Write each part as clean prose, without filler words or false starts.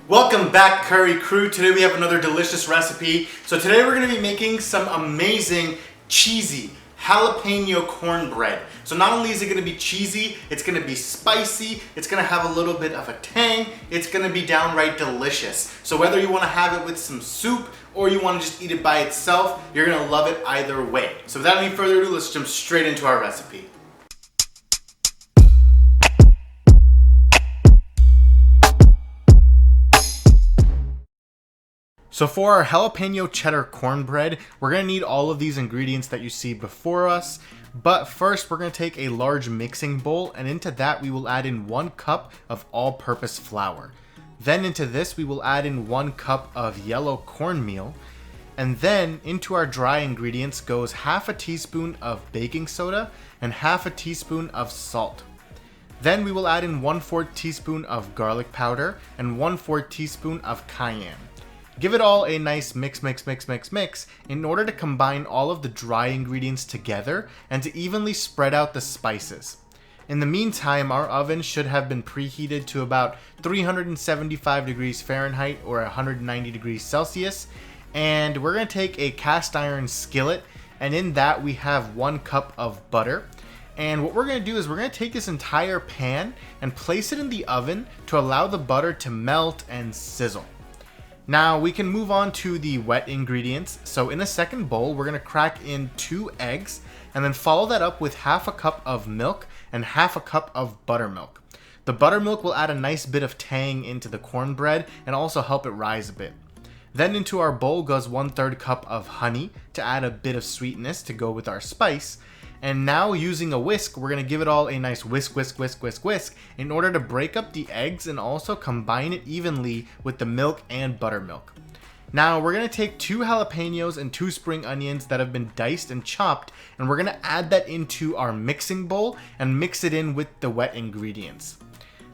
Welcome back, Curry Crew. Today we have another delicious recipe. So today we're going to be making some amazing cheesy jalapeno cornbread. So not only is it going to be cheesy, it's going to be spicy, it's going to have a little bit of a tang, it's going to be downright delicious. So whether you want to have it with some soup or you want to just eat it by itself, you're going to love it either way. So without any further ado, let's jump straight into our recipe. So for our jalapeno cheddar cornbread, we're going to need all of these ingredients that you see before us. But first, we're going to take a large mixing bowl, and into that we will add in 1 cup of all-purpose flour. Then into this we will add in 1 cup of yellow cornmeal. And then into our dry ingredients goes half a teaspoon of baking soda and half a teaspoon of salt. Then we will add in 1/4 teaspoon of garlic powder and 1/4 teaspoon of cayenne. Give it all a nice mix in order to combine all of the dry ingredients together and to evenly spread out the spices. In the meantime, our oven should have been preheated to about 375 degrees Fahrenheit or 190 degrees Celsius. And we're going to take a cast iron skillet, and in that we have 1 cup of butter. And what we're going to do is we're going to take this entire pan and place it in the oven to allow the butter to melt and sizzle. Now we can move on to the wet ingredients. So in a second bowl, we're going to crack in 2 eggs and then follow that up with half a cup of milk and half a cup of buttermilk. The buttermilk will add a nice bit of tang into the cornbread and also help it rise a bit. Then into our bowl goes 1/3 cup of honey to add a bit of sweetness to go with our spice. And now using a whisk, we're going to give it all a nice whisk in order to break up the eggs and also combine it evenly with the milk and buttermilk. Now we're going to take 2 jalapenos and 2 spring onions that have been diced and chopped, and we're going to add that into our mixing bowl and mix it in with the wet ingredients.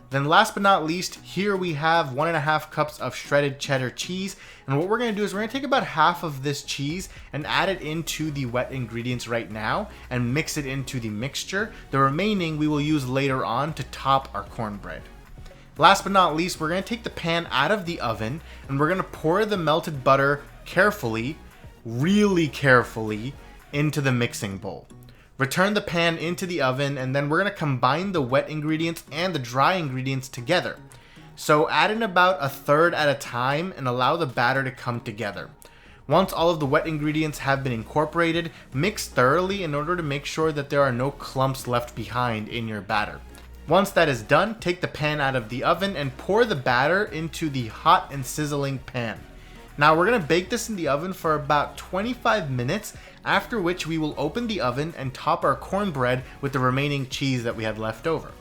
Then last but not least, here we have 1.5 cups of shredded cheddar cheese. And what we're going to do is we're going to take about half of this cheese and add it into the wet ingredients right now and mix it into the mixture. The remaining we will use later on to top our cornbread. Last but not least, we're going to take the pan out of the oven and we're going to pour the melted butter carefully, really carefully, into the mixing bowl. Return the pan into the oven, and then we're going to combine the wet ingredients and the dry ingredients together. So add in about 1/3 at a time and allow the batter to come together. Once all of the wet ingredients have been incorporated, mix thoroughly in order to make sure that there are no clumps left behind in your batter. Once that is done, take the pan out of the oven and pour the batter into the hot and sizzling pan. Now we're going to bake this in the oven for about 25 minutes, after which we will open the oven and top our cornbread with the remaining cheese that we had left over.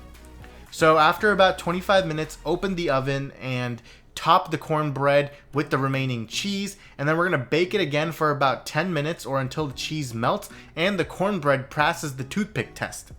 So after about 25 minutes, open the oven and top the cornbread with the remaining cheese, and then we're going to bake it again for about 10 minutes or until the cheese melts and the cornbread passes the toothpick test.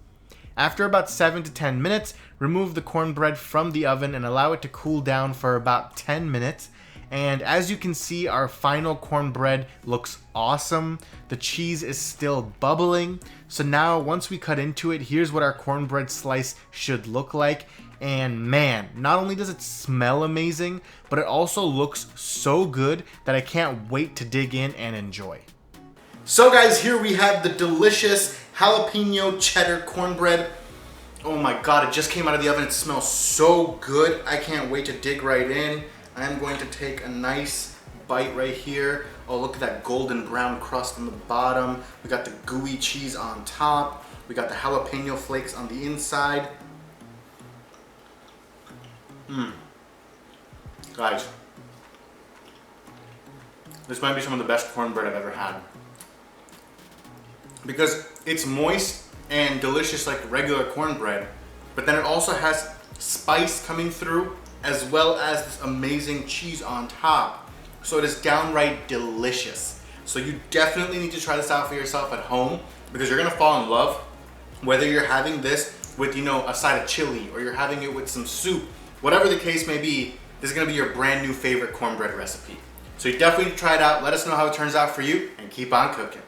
After about 7 to 10 minutes, remove the cornbread from the oven and allow it to cool down for about 10 minutes. And as you can see, our final cornbread looks awesome. The cheese is still bubbling. So now once we cut into it, here's what our cornbread slice should look like. And man, not only does it smell amazing, but it also looks so good that I can't wait to dig in and enjoy. So guys, here we have the delicious jalapeno cheddar cornbread. Oh my God, it just came out of the oven. It smells so good. I can't wait to dig right in. I'm going to take a nice bite right here. Oh, look at that golden brown crust on the bottom. We got the gooey cheese on top. We got the jalapeno flakes on the inside. Guys, this might be some of the best cornbread I've ever had. Because it's moist and delicious like regular cornbread, but then it also has spice coming through, as well as this amazing cheese on top. So it is downright delicious. So you definitely need to try this out for yourself at home, because you're gonna fall in love. Whether you're having this with, a side of chili, or you're having it with some soup, whatever the case may be, this is gonna be your brand new favorite cornbread recipe. So you definitely need to try it out. Let us know how it turns out for you, and keep on cooking.